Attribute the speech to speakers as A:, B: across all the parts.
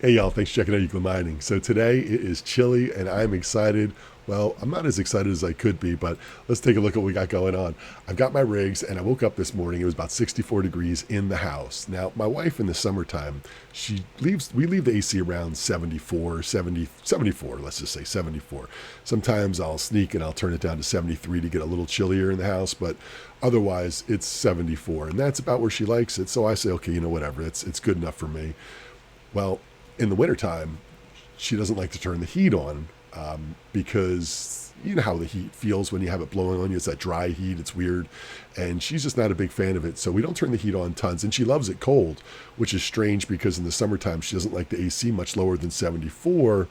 A: Hey y'all, thanks for checking out Euclid Mining. So today it is chilly and I'm excited. Well, I'm not as excited as I could be, but let's take a look at what we got going on. I've got my rigs and I woke up this morning. It was about 64 degrees in the house. Now, my wife in the summertime, we leave the AC around 74, 70, 74, let's just say 74. Sometimes I'll sneak and I'll turn it down to 73 to get a little chillier in the house, but otherwise it's 74 and that's about where she likes it. So I say, okay, whatever, it's good enough for me. Well, in the wintertime, she doesn't like to turn the heat on because you know how the heat feels when you have it blowing on you. It's that dry heat. It's weird. And she's just not a big fan of it. So we don't turn the heat on tons. And she loves it cold, which is strange because in the summertime, she doesn't like the AC much lower than 74.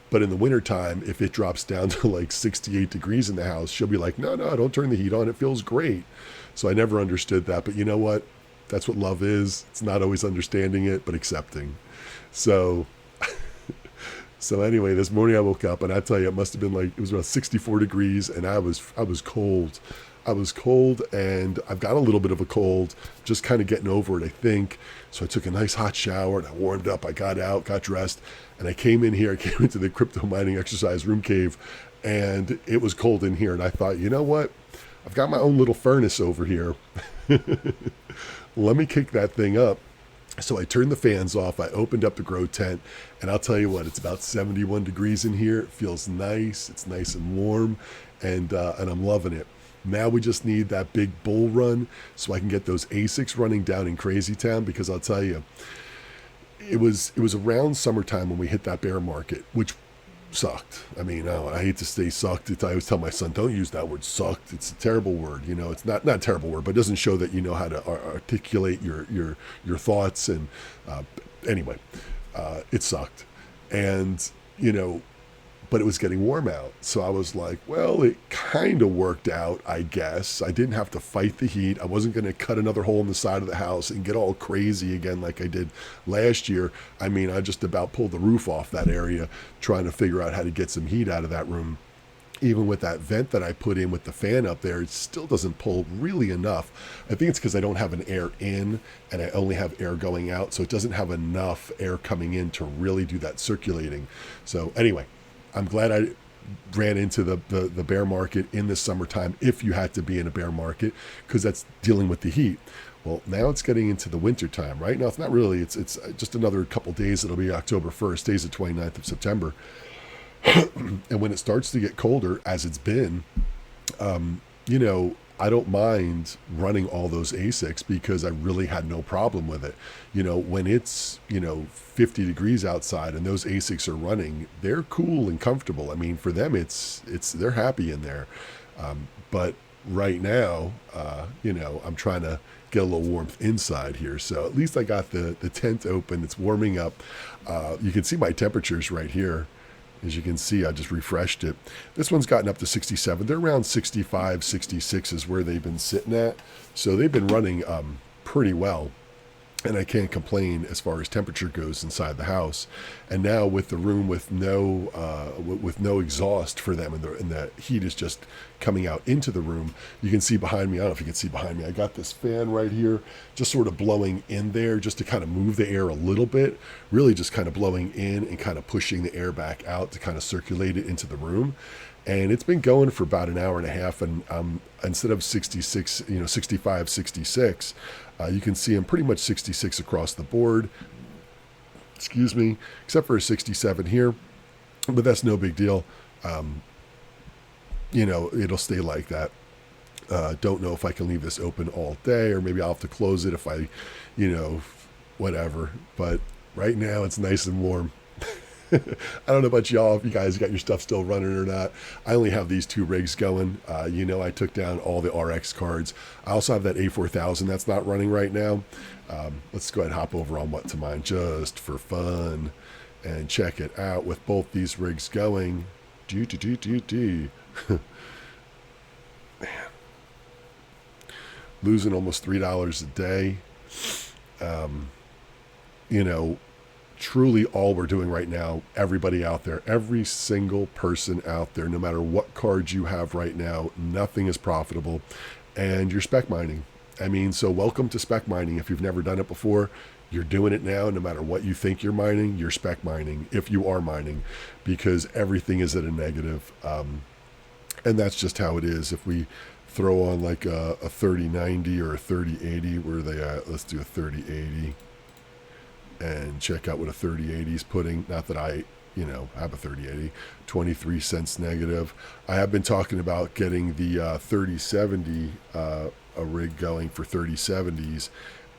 A: But in the wintertime, if it drops down to like 68 degrees in the house, she'll be like, no, don't turn the heat on. It feels great. So I never understood that. But you know what? That's what love is. It's not always understanding it, but accepting. So, so anyway, this morning I woke up and I tell you, it must have been like, it was about 64 degrees and I was cold. I was cold and I've got a little bit of a cold, just kind of getting over it, I think. So I took a nice hot shower and I warmed up. I got out, got dressed, and I came in here. I came into the crypto mining exercise room cave and it was cold in here. And I thought, you know what? I've got my own little furnace over here. Let me kick that thing up. So I turned the fans off. I opened up the grow tent, and I'll tell you what, it's about 71 degrees in here. It feels nice. It's nice and warm, and I'm loving it. Now we just need that big bull run so I can get those ASICs running down in Crazy Town, because I'll tell you, it was around summertime when we hit that bear market, which sucked. I mean, I hate to say sucked. I always tell my son, don't use that word sucked. It's a terrible word. It's not a terrible word, but it doesn't show that you know how to articulate your thoughts. And anyway, it sucked. And, but it was getting warm out. So I was like, well, it kind of worked out, I guess. I didn't have to fight the heat. I wasn't going to cut another hole in the side of the house and get all crazy again like I did last year. I mean, I just about pulled the roof off that area trying to figure out how to get some heat out of that room. Even with that vent that I put in with the fan up there, it still doesn't pull really enough. I think it's because I don't have an air in and I only have air going out. So it doesn't have enough air coming in to really do that circulating. So anyway, I'm glad I ran into the bear market in the summertime, if you had to be in a bear market, because that's dealing with the heat. Well, now it's getting into the winter time, right? Now, it's not really, it's just another couple days. It'll be October 1st, days the 29th of September. And when it starts to get colder, as it's been, I don't mind running all those ASICs because I really had no problem with it. When it's, 50 degrees outside and those ASICs are running, they're cool and comfortable. I mean, for them, they're happy in there. But right now, I'm trying to get a little warmth inside here. So at least I got the tent open. It's warming up. You can see my temperatures right here. As you can see, I just refreshed it. This one's gotten up to 67. They're around 65, 66 is where they've been sitting at. So they've been running pretty well. And I can't complain as far as temperature goes inside the house. And now with the room with no exhaust for them, and the heat is just coming out into the room, you can see behind me. I don't know if you can see behind me. I got this fan right here, just sort of blowing in there, just to kind of move the air a little bit. Really, just kind of blowing in and kind of pushing the air back out to kind of circulate it into the room. And it's been going for about an hour and a half. And instead of 66, 65, 66. You can see I'm pretty much 66 across the board, except for a 67 here, but that's no big deal. It'll stay like that. Don't know if I can leave this open all day, or maybe I'll have to close it if I, whatever. But right now it's nice and warm. I don't know about y'all, if you guys got your stuff still running or not. I only have these two rigs going. I took down all the RX cards. I also have that A4000 that's not running right now. Let's go ahead and hop over on What to Mine just for fun and check it out with both these rigs going. Man. Losing almost $3 a day. Truly all we're doing right now, everybody out there, every single person out there, no matter what cards you have right now, nothing is profitable, and you're spec mining. I mean, so welcome to spec mining. If you've never done it before, You're doing it now, no matter what you think you're mining, you're spec mining, if you are mining, because everything is at a negative. And that's just how it is. If we throw on like a 3090 or a 3080, where are they at? Let's do a 3080 and check out what a 3080 is putting. Not that I, have a 3080, 23 cents negative. I have been talking about getting the 3070, a rig going for 3070s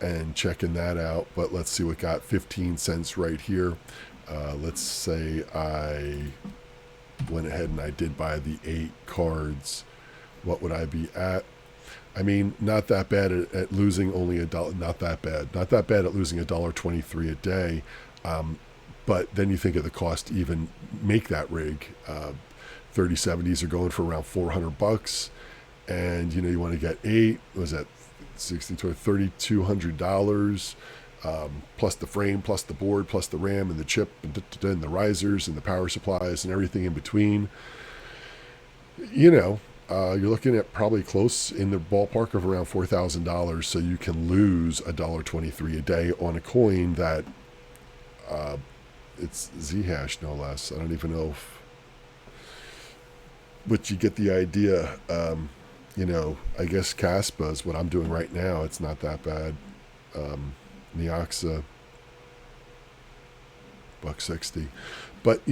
A: and checking that out. But let's see what got 15 cents right here. Let's say I went ahead and I did buy the 8 cards. What would I be at? I mean, not that bad at losing only a dollar. Not that bad. Not that bad at losing $1.23 a day. But then you think of the cost to even make that rig. 3070s are going for around $400, and you want to get 8. Was that $3,200? Plus the frame, plus the board, plus the RAM and the chip, and the risers and the power supplies and everything in between. You're looking at probably close in the ballpark of around $4,000. So you can lose $1.23 a day on a coin that it's Zhash, no less. I don't even know but you get the idea. I guess Caspa is what I'm doing right now. It's not that bad. Neoxa, $1.60, but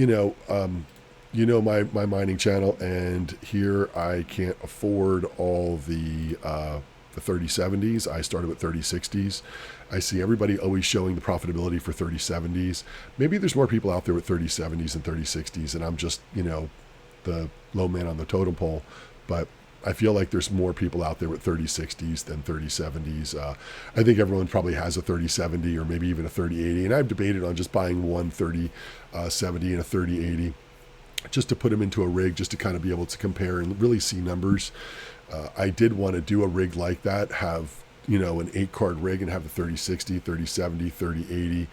A: my mining channel, and here I can't afford all the 3070s. I started with 3060s. I see everybody always showing the profitability for 3070s. Maybe there's more people out there with 3070s and 3060s, and I'm just the low man on the totem pole, but I feel like there's more people out there with 3060s than 3070s. I think everyone probably has a 3070 or maybe even a 3080, and I've debated on just buying one 3070 and a 3080 just to put them into a rig, just to kind of be able to compare and really see numbers. I did want to do a rig like that, have an 8-card rig and have the 3060, 3070, 3080,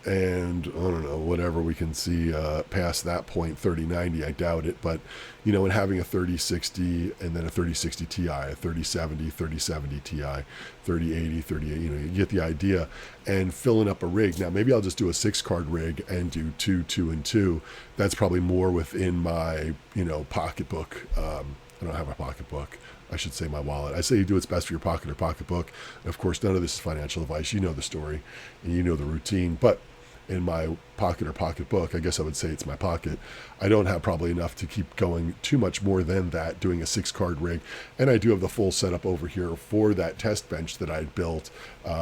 A: and I don't know, whatever we can see past that point, 3090, I doubt it, but and having a 3060 and then a 3060 Ti, a 3070, 3070 Ti, 3080, 38, you get the idea, and filling up a rig. Now maybe I'll just do a 6-card rig and do 2, 2, and 2. That's probably more within my pocketbook. I don't have a pocketbook. I should say my wallet. I say you do what's best for your pocket or pocketbook. And of course, none of this is financial advice. You know the story and you know the routine. But in my pocket or pocketbook, I guess I would say it's my pocket, I don't have probably enough to keep going too much more than that, doing a 6-card rig. And I do have the full setup over here for that test bench that I built.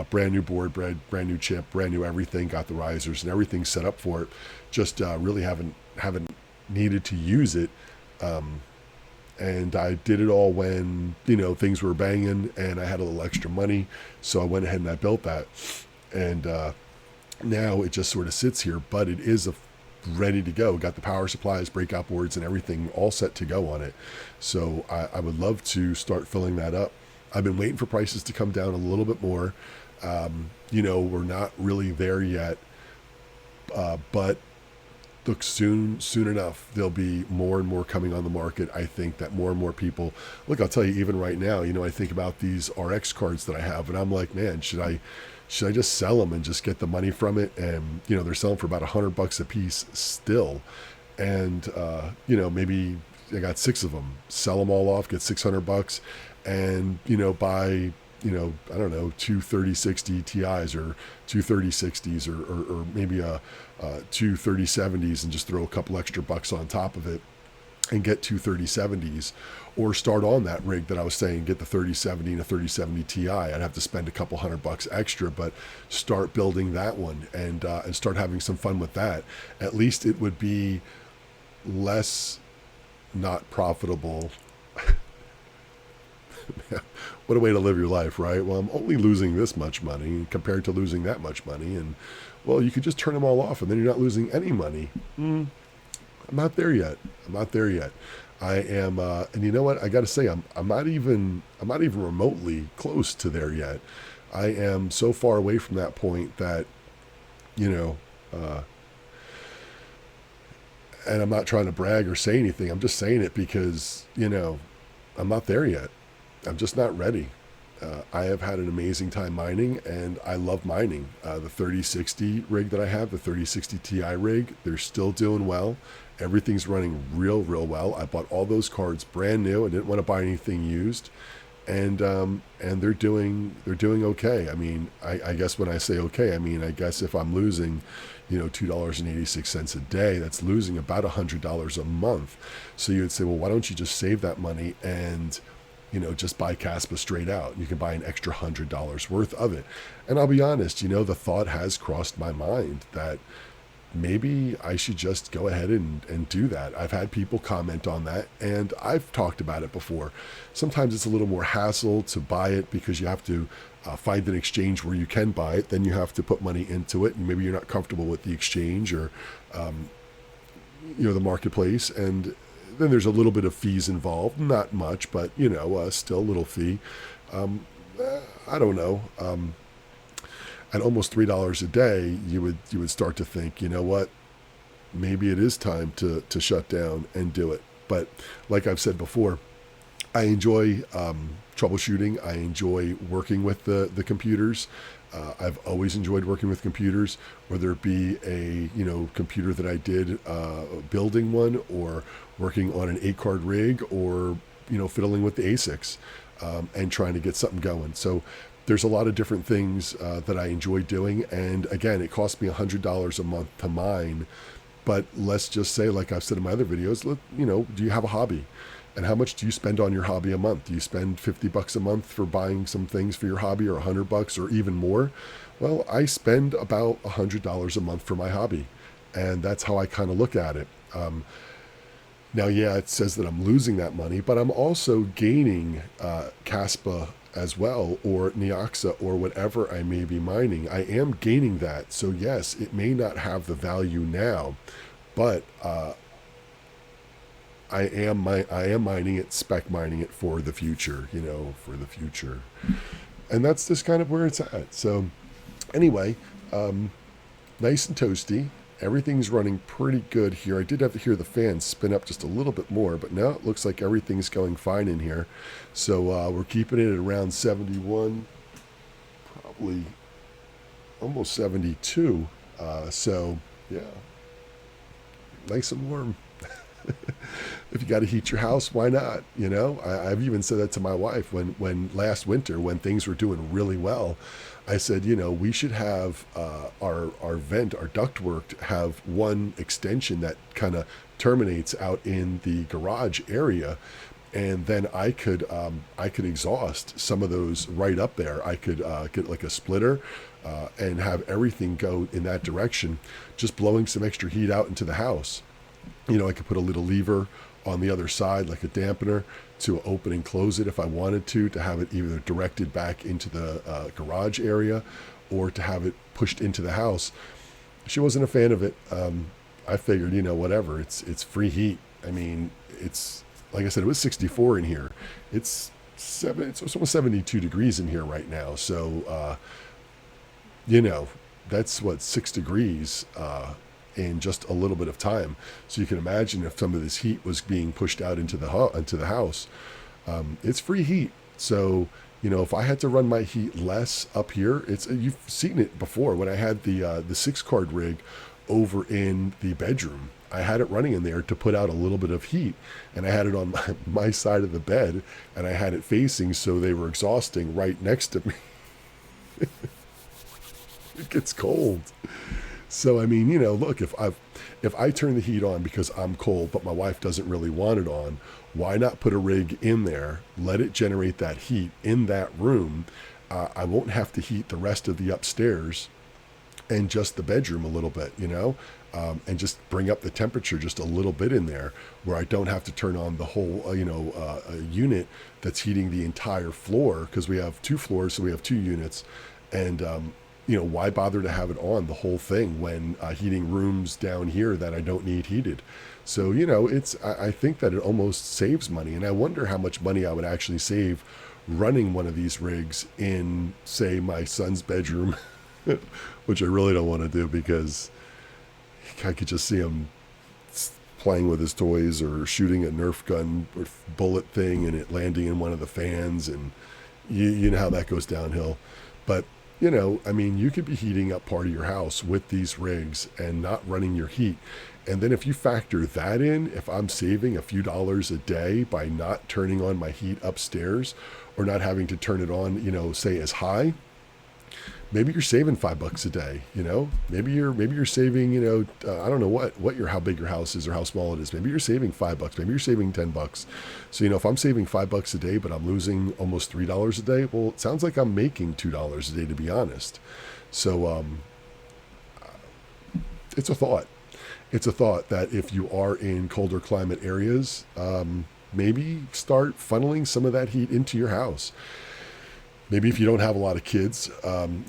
A: Brand new board, brand new chip, brand new everything, got the risers and everything set up for it. Just really haven't needed to use it. And I did it all when, things were banging and I had a little extra money. So I went ahead and I built that. And now it just sort of sits here, but it is ready to go. Got the power supplies, breakout boards, and everything all set to go on it. So I would love to start filling that up. I've been waiting for prices to come down a little bit more. We're not really there yet, but look, soon enough, there'll be more and more coming on the market. I think that more and more people, look, I'll tell you, even right now, I think about these RX cards that I have, and I'm like, man, should I just sell them and just get the money from it? And, they're selling for about $100 a piece still. And, maybe I got 6 of them, sell them all off, get $600 and, buy, I don't know, 2 3060 Ti's or 2 3060s or maybe 2 3070s and just throw a couple extra bucks on top of it and get 2 3070s, or start on that rig that I was saying, get the 3070 and a 3070 Ti. I'd have to spend a couple $100 extra, but start building that one and start having some fun with that. At least it would be less not profitable. What a way to live your life, right? Well, I'm only losing this much money compared to losing that much money. And, well, you could just turn them all off and then you're not losing any money. I'm not there yet. I am, and you know what? I got to say, I'm not even remotely close to there yet. I am so far away from that point that, and I'm not trying to brag or say anything. I'm just saying it because, I'm not there yet. I'm just not ready. I have had an amazing time mining, and I love mining. The 3060 rig that I have, the 3060 Ti rig, they're still doing well. Everything's running real well. I bought all those cards brand new. I didn't want to buy anything used, and they're doing okay. I mean, I guess when I say okay, I mean I guess if I'm losing, $2.86 a day, that's losing about $100 a month. So you would say, well, why don't you just save that money and just buy Caspa straight out? You can buy an extra $100 worth of it. And I'll be honest, the thought has crossed my mind that maybe I should just go ahead and do that. I've had people comment on that, and I've talked about it before. Sometimes it's a little more hassle to buy it because you have to find an exchange where you can buy it. Then you have to put money into it, and maybe you're not comfortable with the exchange or the marketplace. And then there's a little bit of fees involved, not much, but still a little fee. I don't know. At almost $3 a day, you would start to think, you know what, maybe it is time to shut down and do it. But like I've said before, I enjoy troubleshooting. I enjoy working with the computers. I've always enjoyed working with computers, whether it be a computer that I did building one, or working on an 8-card rig, or fiddling with the ASICs and trying to get something going. So there's a lot of different things that I enjoy doing. And again, it costs me $100 a month to mine. But let's just say, like I've said in my other videos, do you have a hobby? And how much do you spend on your hobby a month? Do you spend $50 a month for buying some things for your hobby, or $100 or even more? Well, I spend about $100 a month for my hobby. And that's how I kind of look at it. Now, yeah, it says that I'm losing that money, but I'm also gaining Caspa as well, or Neoxa, or whatever I may be mining. I am gaining that. So yes, it may not have the value now, but I am mining it, spec mining it for the future, And that's just kind of where it's at. So anyway, nice and toasty. Everything's running pretty good here. I did have to hear the fan spin up just a little bit more, but now it looks like everything's going fine in here. So we're keeping it at around 71, probably almost 72. So yeah, nice and warm. If you got to heat your house, why not? I've even said that to my wife when last winter, when things were doing really well. I said, we should have our vent, our ductwork, have one extension that kind of terminates out in the garage area, and then I could exhaust some of those right up there. I could get like a splitter and have everything go in that direction, just blowing some extra heat out into the house. I could put a little lever on the other side, like a dampener, to open and close it if I wanted to have it either directed back into the garage area, or to have it pushed into the house. She wasn't a fan of it. I figured, whatever. It's free heat. I mean, it's like I said, it was 64 in here. It's almost 72 degrees in here right now. So, that's what, 6 degrees in just a little bit of time. So you can imagine if some of this heat was being pushed out into the house. It's free heat. So if I had to run my heat less up here, you've seen it before when I had the 6-card rig over in the bedroom. I had it running in there to put out a little bit of heat, and I had it on my side of the bed, and I had it facing so they were exhausting right next to me. It gets cold. So, I mean, look, if I turn the heat on because I'm cold, but my wife doesn't really want it on, why not put a rig in there, let it generate that heat in that room? I won't have to heat the rest of the upstairs and just the bedroom a little bit, and just bring up the temperature just a little bit in there, where I don't have to turn on the whole, unit that's heating the entire floor, because we have 2 floors, so we have 2 units. And, why bother to have it on the whole thing when heating rooms down here that I don't need heated? So, I think that it almost saves money. And I wonder how much money I would actually save running one of these rigs in, say, my son's bedroom, which I really don't want to do, because I could just see him playing with his toys or shooting a Nerf gun or bullet thing and it landing in one of the fans. And you know how that goes downhill. But, you know, I mean, you could be heating up part of your house with these rigs and not running your heat. And then if you factor that in, if I'm saving a few dollars a day by not turning on my heat upstairs or not having to turn it on, you know, say as high, maybe you're saving $5 a day. You know, maybe you're saving, you know, I don't know how big your house is or how small it is. Maybe you're saving $5. Maybe you're saving $10. So, you know, if I'm saving $5 a day, but I'm losing almost $3 a day, well, it sounds like I'm making $2 a day, to be honest. So, it's a thought. It's a thought that if you are in colder climate areas, maybe start funneling some of that heat into your house. Maybe if you don't have a lot of kids,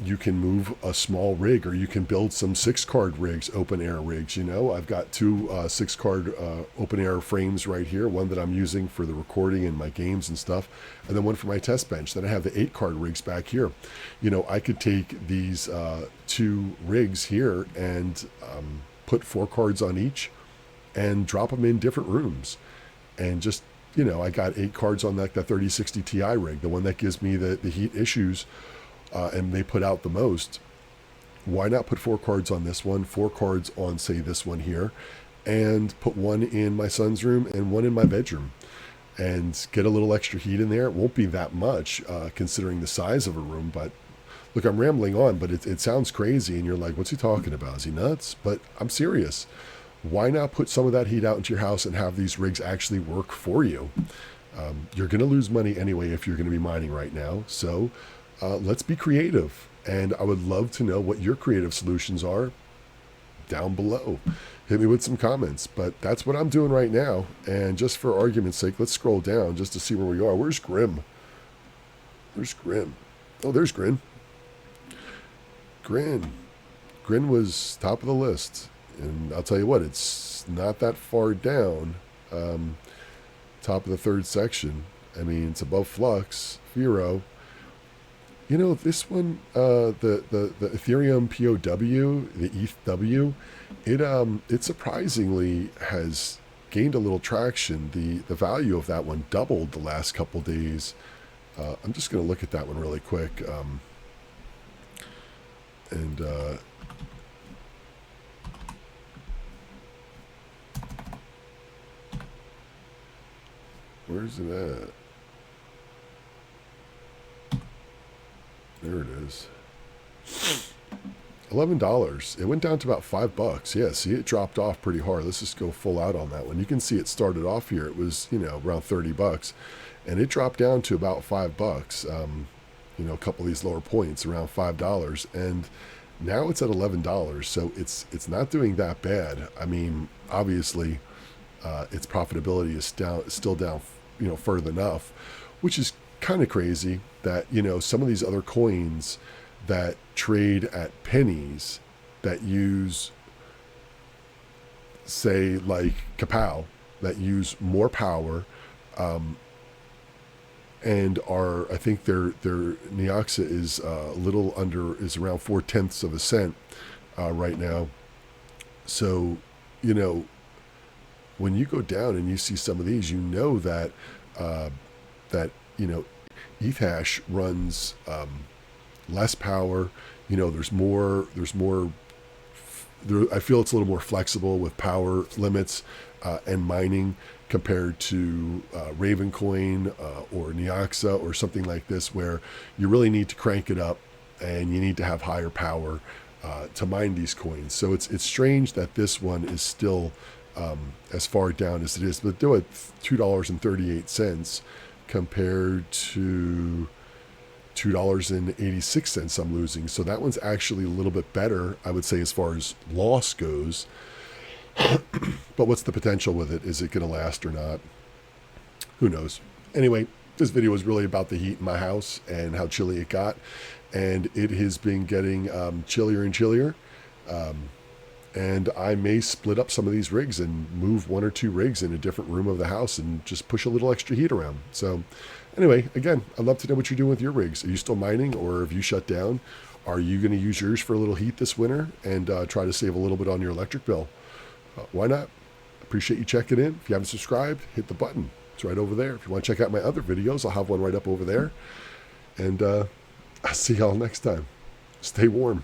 A: you can move a small rig, or you can build some 6-card rigs, open air rigs. You know, I've got two 6-card open air frames right here, one that I'm using for the recording and my games and stuff, and then one for my test bench. Then I have the 8-card rigs back here. You know, I could take these 2 rigs here and put 4 cards on each and drop them in different rooms and just, you know, I got 8 cards on that 3060 Ti rig, the one that gives me the heat issues, and they put out the most. Why not put 4 cards on this one, 4 cards on, say, this one here, and put one in my son's room and one in my bedroom, and get a little extra heat in there? It won't be that much, considering the size of a room, but look, I'm rambling on, but it sounds crazy, and you're like, what's he talking about? Is he nuts? But I'm serious. Why not put some of that heat out into your house and have these rigs actually work for you? You're going to lose money anyway if you're going to be mining right now. So let's be creative. And I would love to know what your creative solutions are down below. Hit me with some comments. But that's what I'm doing right now. And just for argument's sake, let's scroll down just to see where we are. Where's Grim? Where's Grim? Oh, there's Grin. Grin was top of the list. And I'll tell you what, it's not that far down, top of the 3rd section. I mean, it's above Flux, Firo. You know, this one, the Ethereum POW, the ETHW, it surprisingly has gained a little traction. The value of that one doubled the last couple days. I'm just going to look at that one really quick. Where's it at? There it is. $11. It went down to about $5. Yeah, see, it dropped off pretty hard. Let's just go full out on that one. You can see it started off here. It was, you know, around $30, and it dropped down to about $5. You know, a couple of these lower points around $5, and now it's at $11. So it's not doing that bad. I mean, obviously, its profitability is still down, you know, further enough, which is kind of crazy that, you know, some of these other coins that trade at pennies that use, say, like Kapow, that use more power, and are, I think their Neoxa is is around 0.4 of a cent right now. So, you know, when you go down and you see some of these, you know that you know, Ethash runs less power. You know, there's more. I feel it's a little more flexible with power limits and mining compared to Ravencoin or Neoxa or something like this, where you really need to crank it up and you need to have higher power to mine these coins. So it's strange that this one is still as far down as it is, but do it $2.38 compared to $2.86 I'm losing. So that one's actually a little bit better, I would say, as far as loss goes. But what's the potential with it? Is it going to last or not? Who knows? Anyway, this video was really about the heat in my house and how chilly it got. And it has been getting chillier and chillier. And I may split up some of these rigs and move 1 or 2 rigs in a different room of the house and just push a little extra heat around. So anyway, again, I'd love to know what you're doing with your rigs. Are you still mining, or have you shut down? Are you going to use yours for a little heat this winter and try to save a little bit on your electric bill? Why not? Appreciate you checking in. If you haven't subscribed, hit the button. It's right over there. If you want to check out my other videos, I'll have one right up over there. And I'll see y'all next time. Stay warm.